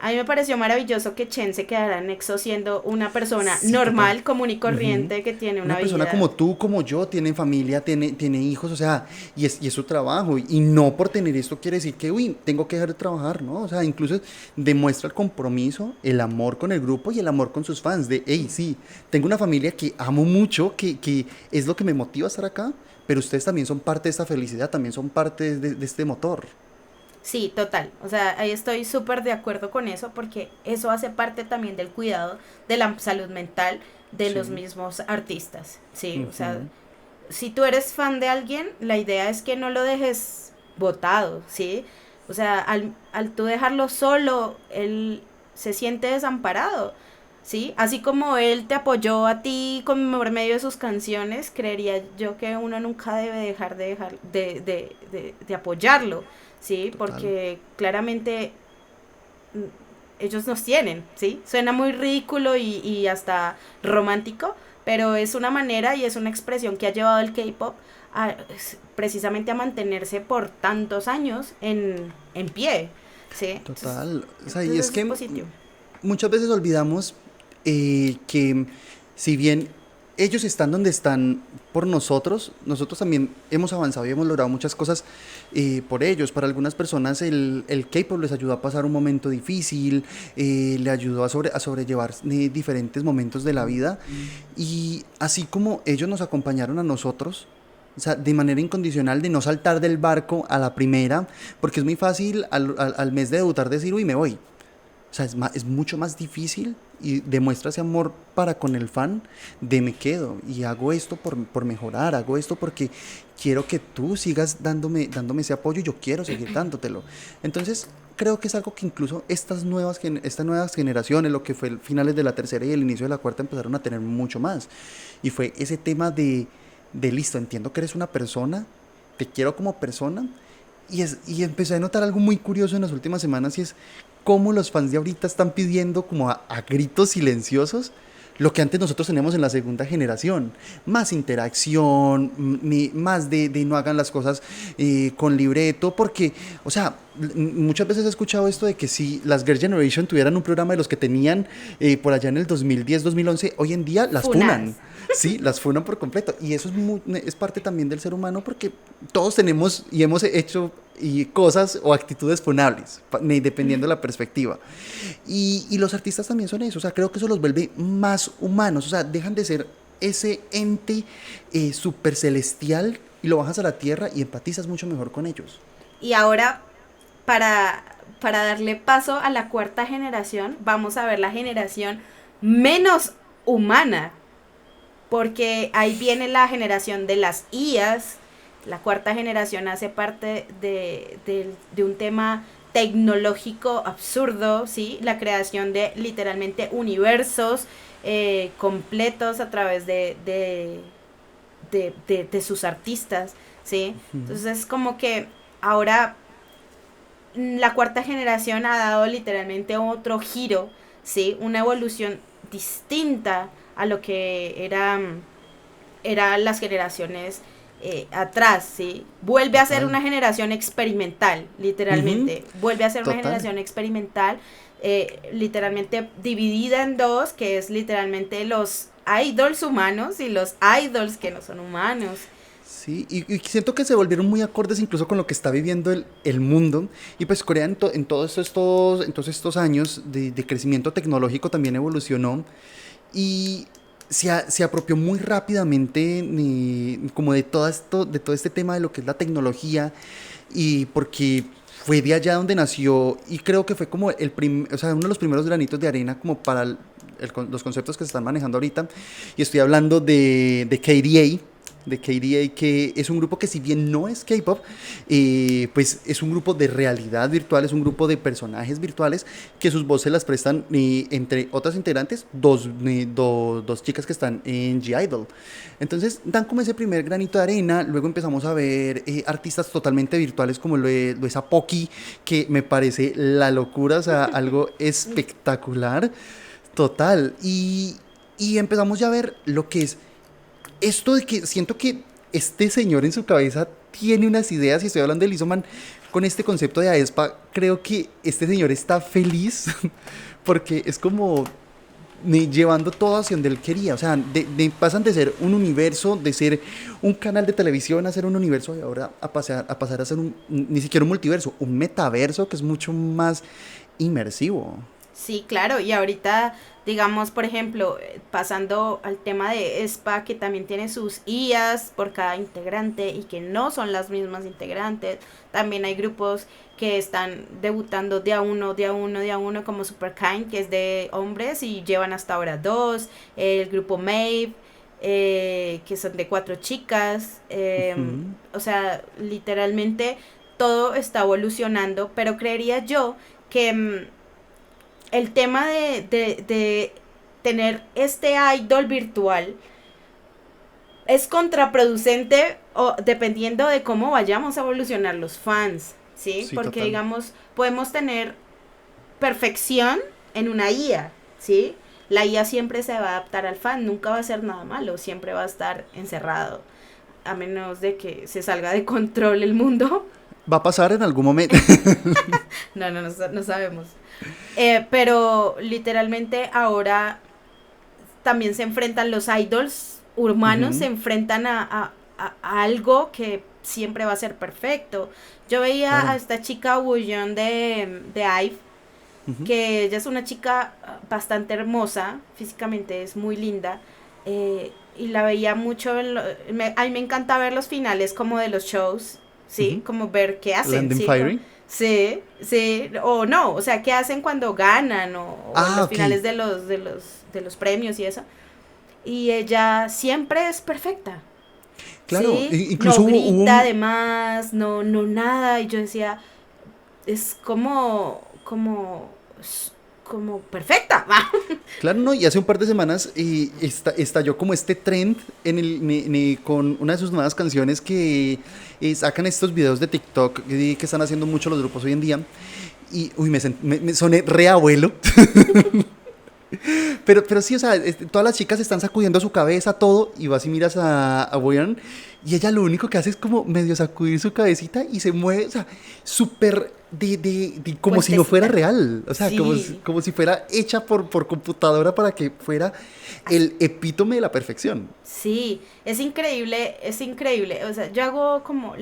A mí me pareció maravilloso que Chen se quedara en EXO siendo una persona Sí, normal, total. común y corriente, que tiene una Persona vida. como tú, como yo, tiene familia, tiene hijos, o sea, y es su trabajo. Y no por tener esto quiere decir que, uy, tengo que dejar de trabajar, ¿no? O sea, incluso demuestra el compromiso, el amor con el grupo y el amor con sus fans. De, hey, sí, tengo una familia que amo mucho, que es lo que me motiva a estar acá, pero ustedes también son parte de esta felicidad, también son parte de este motor. Sí, total. O sea, ahí estoy súper de acuerdo con eso porque eso hace parte también del cuidado de la salud mental de los Sí. mismos artistas. Sí, o sea, Ujú. si tú eres fan de alguien, la idea es que no lo dejes botado, ¿sí? O sea, al tú dejarlo solo, él se siente desamparado, ¿sí? Así como él te apoyó a ti por medio de sus canciones, creería yo que uno nunca debe dejar de apoyarlo, ¿sí? Total. Porque claramente mm, ellos nos tienen, ¿sí? Suena muy ridículo y hasta romántico, pero es una manera y es una expresión que ha llevado el K-pop precisamente a mantenerse por tantos años en pie, ¿sí? Total. O sea, y Entonces es es que positivo. muchas veces olvidamos que si bien ellos están donde están por nosotros, nosotros también hemos avanzado y hemos logrado muchas cosas por ellos. Para algunas personas el K-pop les ayudó a pasar un momento difícil, le ayudó a sobrellevar diferentes momentos de la vida. Y así como ellos nos acompañaron a nosotros, o sea, de manera incondicional, de no saltar del barco a la primera, porque es muy fácil al mes de debutar decir, uy, me voy. O sea, es mucho más difícil y demuestra ese amor para con el fan de me quedo y hago esto por mejorar, hago esto porque quiero que tú sigas dándome ese apoyo y yo quiero seguir dándotelo. Entonces, creo que es algo que incluso estas nuevas generaciones, lo que fue finales de la tercera y el inicio de la cuarta, empezaron a tener mucho más. Y fue ese tema de listo, entiendo que eres una persona, te quiero como persona, y empecé a notar algo muy curioso en las últimas semanas y es cómo los fans de ahorita están pidiendo como a gritos silenciosos lo que antes nosotros teníamos en la segunda generación. Más interacción, más de no hagan las cosas con libreto, porque, o sea, muchas veces he escuchado esto de que si las Girl Generation tuvieran un programa de los que tenían por allá en el 2010, 2011, hoy en día las funan. Funadas. Sí, las funan por completo. Y eso es parte también del ser humano porque todos tenemos y hemos hecho cosas o actitudes funables, dependiendo de la perspectiva. Y los artistas también son eso, o sea, creo que eso los vuelve más humanos, o sea, dejan de ser ese ente super celestial y lo bajas a la tierra y empatizas mucho mejor con ellos. Y ahora, para, para darle paso a la cuarta generación, vamos a ver la generación menos humana, porque ahí viene la generación de las IAs. La cuarta generación hace parte de un tema tecnológico absurdo, ¿sí? La creación de literalmente universos completos a través de sus artistas, ¿sí? Entonces es como que ahora la cuarta generación ha dado literalmente otro giro, ¿sí? Una evolución distinta a lo que eran las generaciones atrás, ¿sí? Vuelve a ser Total. una generación experimental, Ujú. literalmente. Vuelve a ser una Total. generación experimental, literalmente dividida en dos, que es literalmente los idols humanos y los idols que no son humanos. Sí, y siento que se volvieron muy acordes incluso con lo que está viviendo el mundo. Y pues Corea en todos estos años de crecimiento tecnológico también evolucionó. Y se apropió muy rápidamente como de todo este tema de lo que es la tecnología y porque fue de allá donde nació y creo que fue como o sea, uno de los primeros granitos de arena como para los conceptos que se están manejando ahorita y estoy hablando de KDA, que es un grupo que si bien no es K-pop, pues es un grupo de realidad virtual, es un grupo de personajes virtuales que sus voces las prestan entre otras integrantes, dos chicas que están en G-Idol. Entonces dan como ese primer granito de arena, luego empezamos a ver artistas totalmente virtuales como lo es Apoki, que me parece la locura, o sea, algo espectacular, total. Y empezamos ya a ver lo que es esto de que siento que este señor en su cabeza tiene unas ideas, y estoy hablando de Lizoman con este concepto de aespa, creo que este señor está feliz porque es como llevando todo hacia donde él quería, o sea, pasan de ser un universo, de ser un canal de televisión a ser un universo y ahora a pasar a ser ni siquiera un multiverso, un metaverso que es mucho más inmersivo. Sí, claro, y ahorita, digamos, por ejemplo, pasando al tema de ESPA, que también tiene sus IAs por cada integrante y que no son las mismas integrantes, también hay grupos que están debutando de a uno, de a uno, de a uno, como Superkind, que es de hombres y llevan hasta ahora dos, el grupo Maeve, que son de 4 chicas, Ujú. o sea, literalmente todo está evolucionando, pero creería yo que el tema de tener este idol virtual es contraproducente o dependiendo de cómo vayamos a evolucionar los fans, ¿sí? Sí, Porque total. digamos, podemos tener perfección en una IA, ¿sí? La IA siempre se va a adaptar al fan, nunca va a ser nada malo, siempre va a estar encerrado, a menos de que se salga de control el mundo. Va a pasar en algún momento. No sabemos. Pero literalmente ahora también se enfrentan los idols humanos, se Ujú. enfrentan a algo que siempre va a ser perfecto. Yo veía a Claro. esta chica Wooyeon de IVE, Ujú. que ella es una chica bastante hermosa, físicamente es muy linda, y la veía mucho, a mí me encanta ver los finales como de los shows, ¿sí? Ujú. Como ver qué hacen, Landing ¿sí? Fiery. Sí, sí, o no, o sea, qué hacen cuando ganan o en Ah, los ok. finales de los premios y eso. Y ella siempre es perfecta, Claro, ¿sí? incluso No hubo grita además, no nada. Y yo decía, es como perfecta, ¿va? claro, no, y hace un par de semanas estalló como este trend con una de sus nuevas canciones que sacan estos videos de TikTok que están haciendo mucho los grupos hoy en día. Y, uy, me soné re abuelo. Pero sí, o sea, todas las chicas están sacudiendo su cabeza, todo, y vas y miras a Boyan, y ella lo único que hace es como medio sacudir su cabecita y se mueve, o sea, súper como si no fuera Puestecita. real, o sea, Sí, como si fuera hecha por computadora para que fuera así. el epítome de la perfección. Sí, es increíble, es increíble. O sea, yo hago como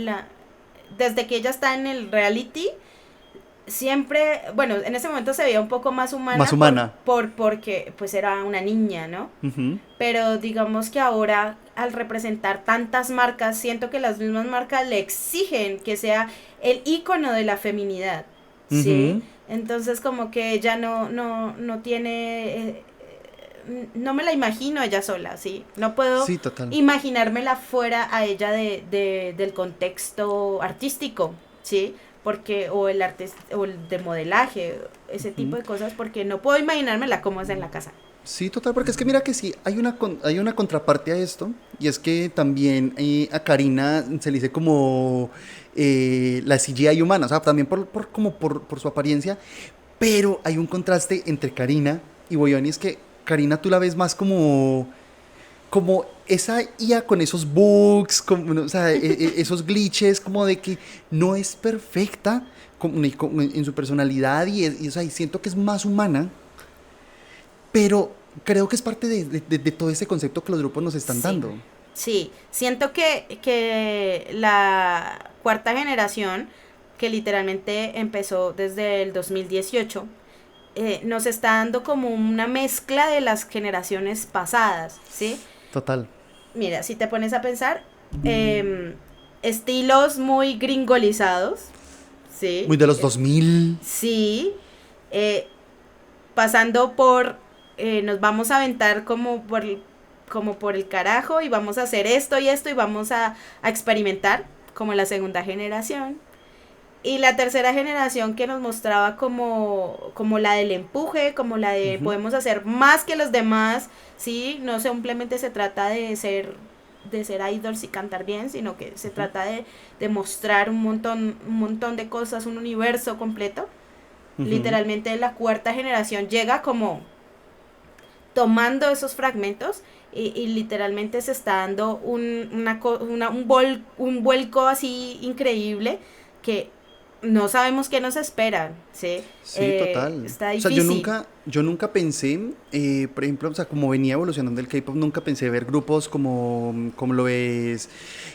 desde que ella está en el reality, siempre, bueno, en ese momento se veía un poco más Más humana humana. porque pues era una niña, ¿no? Ujú. Pero digamos que ahora al representar tantas marcas, siento que las mismas marcas le exigen que sea el icono de la feminidad, ¿sí? Ujú. Entonces como que ella no tiene, no me la imagino ella sola, ¿sí? No puedo Sí, total. imaginármela fuera a ella del contexto artístico, ¿sí? Porque, o el arte, o el de modelaje, ese tipo Ujú. de cosas, porque no puedo imaginármela cómo es en la casa. Sí, total, porque es que mira que sí, hay una contraparte a esto, y es que también a Karina se le dice como la CGI humana, o sea, también por su apariencia, pero hay un contraste entre Karina y Boyoni, es que Karina tú la ves más como esa IA con esos bugs, como, o sea, esos glitches, como de que no es perfecta en su personalidad, o sea, y siento que es más humana, pero creo que es parte de todo ese concepto que los grupos nos están Sí, dando. sí. Siento que la cuarta generación, que literalmente empezó desde el 2018, nos está dando como una mezcla de las generaciones pasadas, ¿sí? Total. Mira, si te pones a pensar, estilos muy gringolizados, ¿sí? Muy de los 2000. Sí, pasando por, nos vamos a aventar como por el carajo y vamos a hacer esto y esto y vamos a experimentar, como la segunda generación. Y la tercera generación que nos mostraba como la del empuje, como la de podemos hacer más que los demás, ¿sí? No simplemente se trata de ser idols y cantar bien, sino que se trata de mostrar un montón de cosas, un universo completo. Literalmente la cuarta generación llega como tomando esos fragmentos y literalmente se está dando un vuelco así increíble que no sabemos qué nos esperan, ¿sí? Sí, total. Está O sea, difícil. yo nunca pensé, por ejemplo, o sea, como venía evolucionando el K-pop, nunca pensé ver grupos como lo es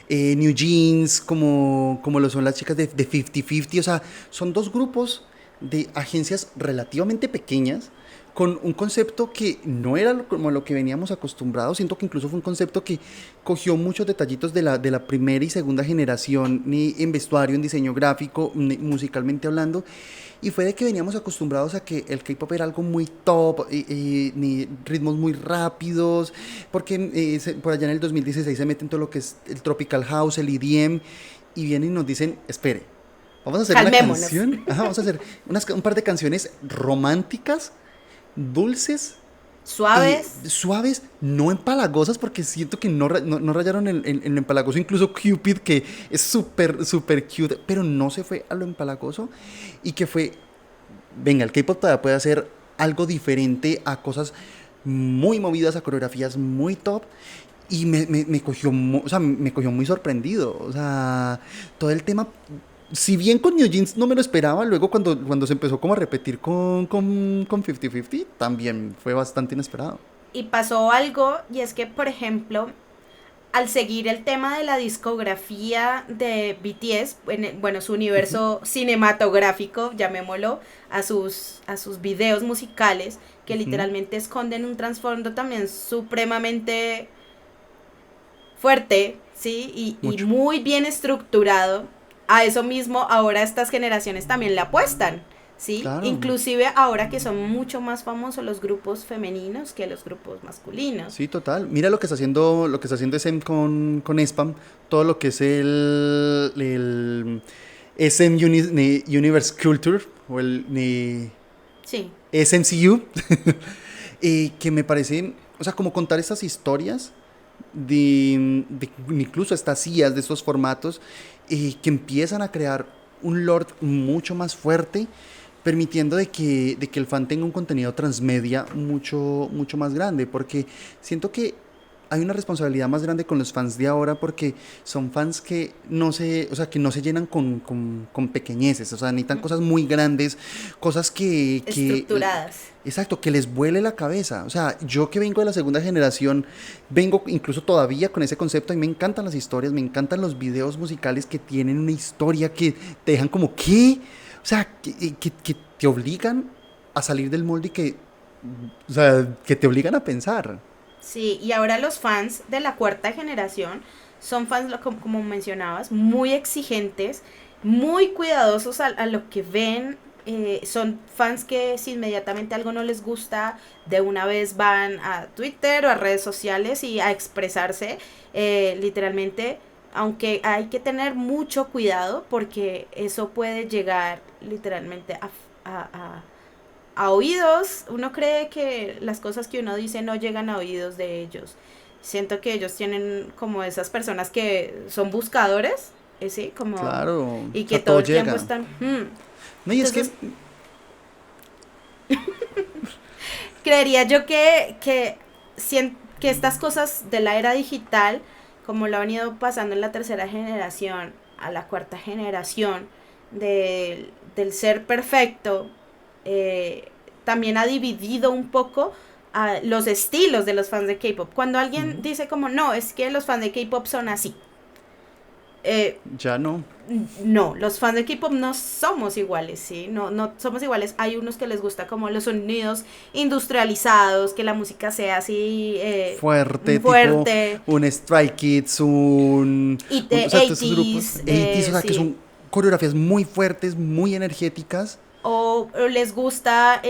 New Jeans, como lo son las chicas de 50-50. O sea, son dos grupos de agencias relativamente pequeñas, con un concepto que no era como lo que veníamos acostumbrados. Siento que incluso fue un concepto que cogió muchos detallitos de la primera y segunda generación, ni en vestuario, en diseño gráfico, ni musicalmente hablando, y fue de que veníamos acostumbrados a que el K-pop era algo muy top, ni ritmos muy rápidos, porque por allá en el 2016 se meten todo lo que es el Tropical House, el EDM, y vienen y nos dicen, espere, vamos a hacer una Calmémonos. canción, vamos a hacer un par de canciones románticas, dulces, Suaves. suaves, no empalagosas, porque siento que no rayaron en lo empalagoso. Incluso Cupid, que es súper, súper cute, pero no se fue a lo empalagoso. Y que fue, venga, el K-pop todavía puede hacer algo diferente a cosas muy movidas, a coreografías muy top. Y me cogió, o sea, me cogió muy sorprendido. O sea, todo el tema, si bien con New Jeans no me lo esperaba, luego cuando se empezó como a repetir con 50-50, también fue bastante inesperado. Y pasó algo, y es que, por ejemplo, al seguir el tema de la discografía de BTS, bueno, su universo cinematográfico, llamémoslo, a sus videos musicales, que Ujú. literalmente esconden un trasfondo también supremamente fuerte, ¿sí? Y Mucho. muy bien estructurado. A eso mismo ahora estas generaciones también le apuestan, ¿sí? Claro. Inclusive ahora que son mucho más famosos los grupos femeninos que los grupos masculinos. Sí, total. Mira lo que está haciendo SM con Spam, todo lo que es el SM Universe Culture o Sí. SMCU, que me parece, o sea, como contar estas historias de incluso estas IAs, de estos formatos, que empiezan a crear un lore mucho más fuerte, permitiendo de que el fan tenga un contenido transmedia mucho, mucho más grande, porque siento que hay una responsabilidad más grande con los fans de ahora, porque son fans que no se, o sea, que no se llenan con pequeñeces, o sea, necesitan cosas muy grandes, cosas Estructuradas. exacto, que les vuele la cabeza. O sea, yo que vengo de la segunda generación, vengo incluso todavía con ese concepto. Y me encantan las historias, me encantan los videos musicales que tienen una historia que te dejan como, ¿qué? O sea, que te obligan a salir del molde y o sea, que te obligan a pensar. Sí, y ahora los fans de la cuarta generación son fans, como mencionabas, muy exigentes, muy cuidadosos a lo que ven. Son fans que si inmediatamente algo no les gusta, de una vez van a Twitter o a redes sociales y a expresarse literalmente, aunque hay que tener mucho cuidado porque eso puede llegar literalmente a a oídos. Uno cree que las cosas que uno dice no llegan a oídos de ellos. Siento que ellos tienen como esas personas que son buscadores, ¿sí? Como, Claro, y o que sea, todo todo el tiempo llega. están... No, y es que, Entonces, creería yo que estas cosas de la era digital, como lo han ido pasando en la tercera generación a la cuarta generación, del ser perfecto, eh, también ha dividido un poco a los estilos de los fans de K-pop. Cuando alguien ujú, dice como, no, es que los fans de K-pop son así, Ya no. No, los fans de K-pop no somos iguales, ¿sí? No somos iguales. Hay unos que les gusta como los sonidos industrializados, que la música sea así Fuerte, fuerte. tipo un Stray Kids, o sea, todos esos grupos, 80s, 80s, o sea, que sí. son coreografías muy fuertes, muy energéticas. O les gusta,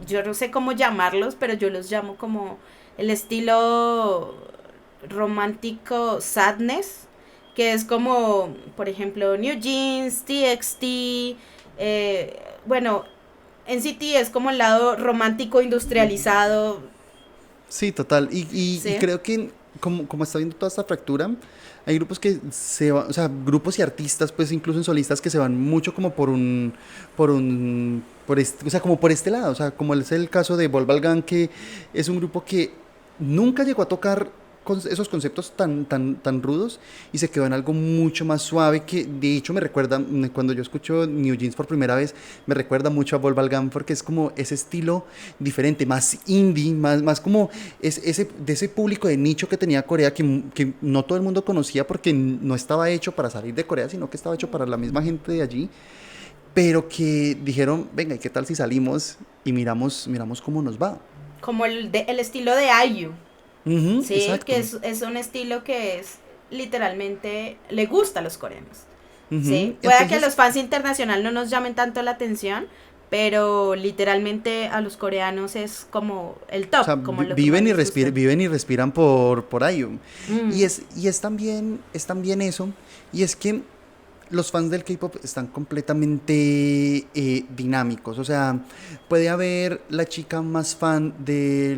yo no sé cómo llamarlos, pero yo los llamo como el estilo romántico sadness, que es como, por ejemplo, New Jeans, TXT, bueno, NCT es como el lado romántico industrializado, Sí, total. Y ¿sí? creo que como está viendo toda esta fractura, hay grupos que se van, o sea, grupos y artistas, pues incluso en solistas que se van mucho como o sea, como por este lado, o sea, como es el caso de Volvalgan, que es un grupo que nunca llegó a tocar esos conceptos tan rudos y se quedó en algo mucho más suave que de hecho me recuerda, cuando yo escucho New Jeans por primera vez, me recuerda mucho a Volvalgan porque es como ese estilo diferente, más indie, más como de ese público de nicho que tenía Corea que no todo el mundo conocía porque no estaba hecho para salir de Corea, sino que estaba hecho para la misma gente de allí, pero que dijeron, venga, ¿y qué tal si salimos y miramos cómo nos va? Como el estilo de IU, Ujú, ¿sí? Que exacto. es un estilo que es literalmente le gusta a los coreanos. Ujú. Sí, pueda que a Entonces, los fans internacional no nos llamen tanto la atención, pero literalmente a los coreanos es como el o sea, top, como lo que más les gusta. viven y respiran por IU. Mm, Y es también eso. Y es que los fans del K-pop están completamente dinámicos. O sea, puede haber la chica más fan de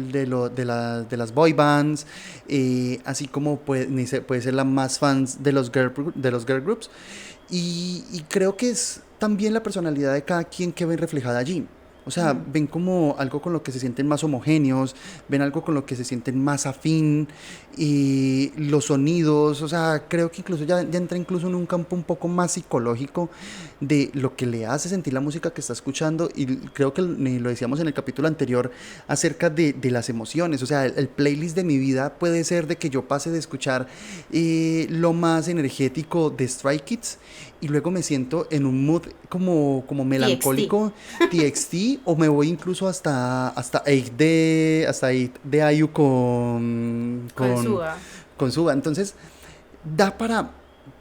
las boy bands, así como puede ser la más fan de los girl groups. Y creo que es también la personalidad de cada quien que ven reflejada allí. O sea, mm. ven como algo con lo que se sienten más homogéneos, ven algo con lo que se sienten más afín, y los sonidos, o sea, creo que incluso ya entra incluso en un campo un poco más psicológico de lo que le hace sentir la música que está escuchando, y creo que lo decíamos en el capítulo anterior acerca de las emociones, o sea, el playlist de mi vida puede ser de que yo pase de escuchar lo más energético de Stray Kids y luego me siento en un mood como TXT, melancólico, TXT, o me voy incluso hasta 8 de IU con Suga. con Suga. Entonces, da para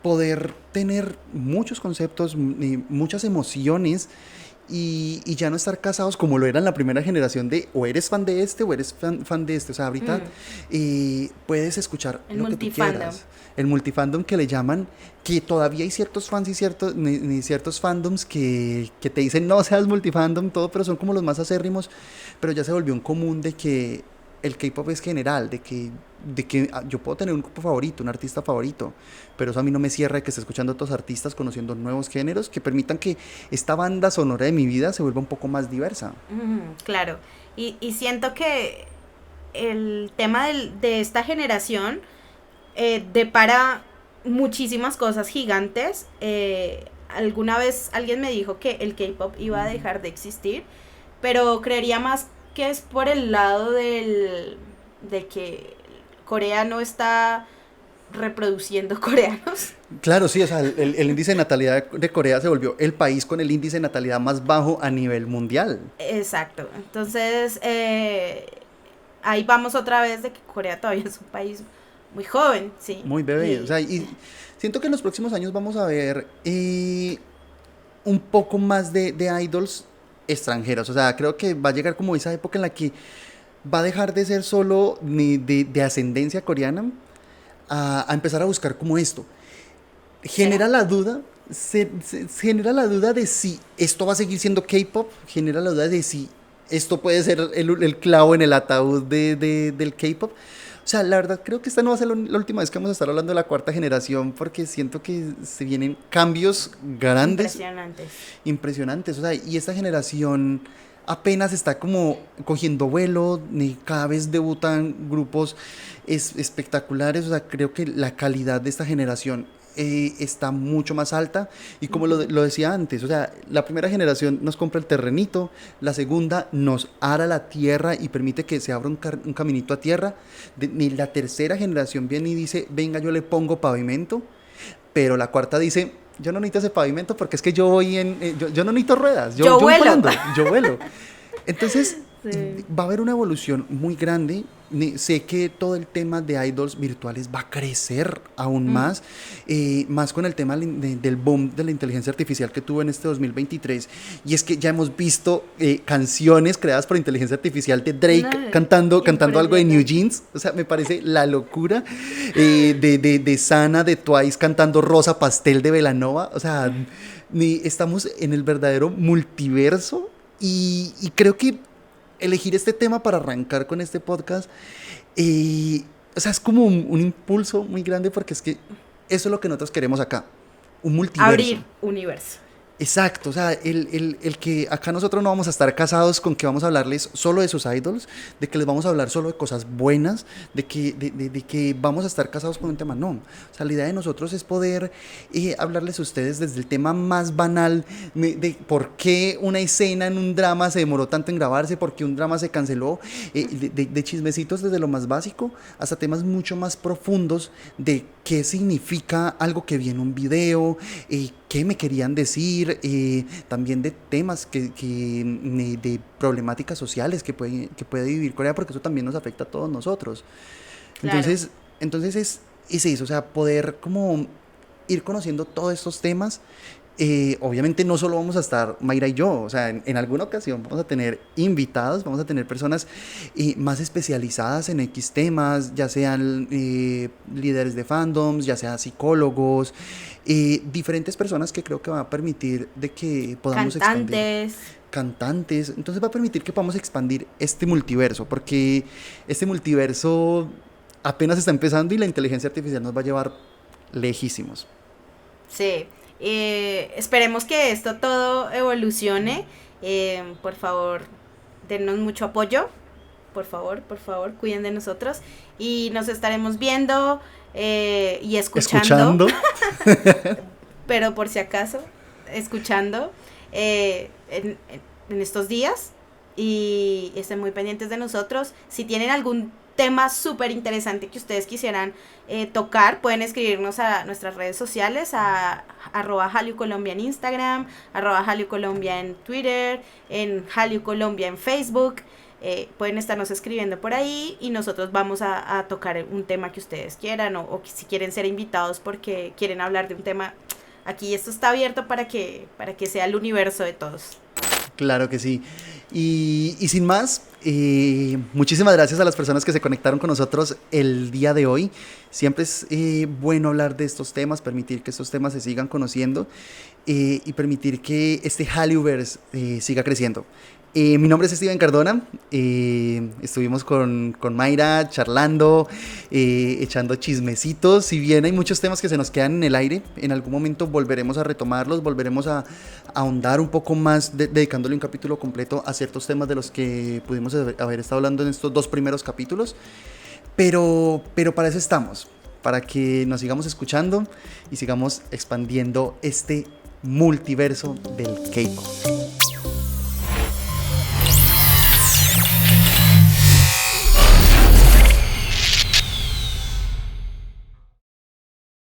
poder tener muchos conceptos, muchas emociones y ya no estar casados como lo era en la primera generación de o eres fan de este o eres fan de este. O sea, ahorita Mm, puedes escuchar el lo que tú multifandom. quieras. El multifandom que le llaman, que todavía hay ciertos fans y ciertos fandoms que te dicen no seas multifandom, todo, pero son como los más acérrimos. Pero ya se volvió un común de que el K-pop es general, de que yo puedo tener un grupo favorito, un artista favorito, pero eso a mí no me cierra de que esté escuchando a otros artistas, conociendo nuevos géneros que permitan que esta banda sonora de mi vida se vuelva un poco más diversa. Claro. Y siento que el tema de esta generación depara muchísimas cosas gigantes. Alguna vez alguien me dijo que el K-pop iba a dejar de existir, pero creería más que es por el lado de que Corea no está reproduciendo coreanos. Claro, sí, o sea, el índice de natalidad de Corea se volvió el país con el índice de natalidad más bajo a nivel mundial. Exacto. Entonces, ahí vamos otra vez de que Corea todavía es un país muy joven, ¿sí? Muy bebé. O Y sea, y siento que en los próximos años vamos a ver un poco más de idols extranjeros. O sea, creo que va a llegar como esa época en la que va a dejar de ser solo de ascendencia coreana a empezar a buscar como esto. ¿será? Genera la duda, genera la duda de si esto va a seguir siendo K-pop, genera la duda de si esto puede ser el clavo en el ataúd del K-pop. O sea, la verdad creo que esta no va a ser la última vez que vamos a estar hablando de la cuarta generación porque siento que se vienen cambios grandes, Impresionantes. impresionantes. O sea, y esta generación apenas está como cogiendo vuelo, y cada vez debutan grupos espectaculares. O sea, creo que la calidad de esta generación está mucho más alta y como Ujú. lo decía antes, o sea, la primera generación nos compra el terrenito, la segunda nos ara la tierra y permite que se abra un caminito a tierra, y la tercera generación viene y dice, venga, yo le pongo pavimento, pero la cuarta dice, yo no necesito ese pavimento porque es que yo voy yo no necesito ruedas, Yo voy vuelo. volando, yo vuelo. Entonces, Sí. va a haber una evolución muy grande. Sé que todo el tema de idols virtuales va a crecer aún más, más con el tema del boom de la inteligencia artificial que tuvo en este 2023. Y es que ya hemos visto canciones creadas por inteligencia artificial de Drake No, cantando algo de New impresionante. Jeans. O sea, me parece la locura. De Sana, de Twice cantando Rosa Pastel de Belanova. O sea, estamos en el verdadero multiverso. Y creo que elegir este tema para arrancar con este podcast, o sea, es como un impulso muy grande porque es que eso es lo que nosotros queremos acá, un multiverso. Abrir universo. Exacto, o sea, el que acá nosotros no vamos a estar casados con que vamos a hablarles solo de sus idols, de que les vamos a hablar solo de cosas buenas, de que vamos a estar casados con un tema, no. O sea, la idea de nosotros es poder hablarles a ustedes desde el tema más banal, de por qué una escena en un drama se demoró tanto en grabarse, por qué un drama se canceló, de chismecitos desde lo más básico hasta temas mucho más profundos de qué significa algo que vi en un video, qué me querían decir, también de temas de problemáticas sociales que puede vivir Corea, porque eso también nos afecta a todos nosotros. Claro. Entonces es eso, o sea, poder como ir conociendo todos estos temas. Obviamente no solo vamos a estar Mayra y yo, o sea, en alguna ocasión vamos a tener invitados, vamos a tener personas más especializadas en X temas, ya sean líderes de fandoms, ya sean psicólogos, diferentes personas que creo que van a permitir de que podamos expandir. Cantantes, entonces va a permitir que podamos expandir este multiverso, porque este multiverso apenas está empezando y la inteligencia artificial nos va a llevar lejísimos. Sí. Esperemos que esto todo evolucione. Por favor, denos mucho apoyo. Por favor, cuiden de nosotros. Y nos estaremos viendo y escuchando. Pero por si acaso, escuchando en estos días. Y estén muy pendientes de nosotros. Si tienen algún tema súper interesante que ustedes quisieran tocar, pueden escribirnos a nuestras redes sociales, a @HallywColombia en Instagram, @HallywColombia en Twitter, en HallywColombia en Facebook. Pueden estarnos escribiendo por ahí y nosotros vamos a tocar un tema que ustedes quieran, o si quieren ser invitados porque quieren hablar de un tema. Aquí esto está abierto para que sea el universo de todos. Claro que sí. Y sin más, muchísimas gracias a las personas que se conectaron con nosotros el día de hoy. Siempre es bueno hablar de estos temas, permitir que estos temas se sigan conociendo y permitir que este Hallywverse siga creciendo. Mi nombre es Steven Cardona, estuvimos con Mayra charlando, echando chismecitos. Si bien hay muchos temas que se nos quedan en el aire, en algún momento volveremos a retomarlos, volveremos a ahondar un poco más, dedicándole un capítulo completo a ciertos temas de los que pudimos haber estado hablando en estos 2 primeros capítulos. Pero para eso estamos, para que nos sigamos escuchando y sigamos expandiendo este multiverso del K-pop.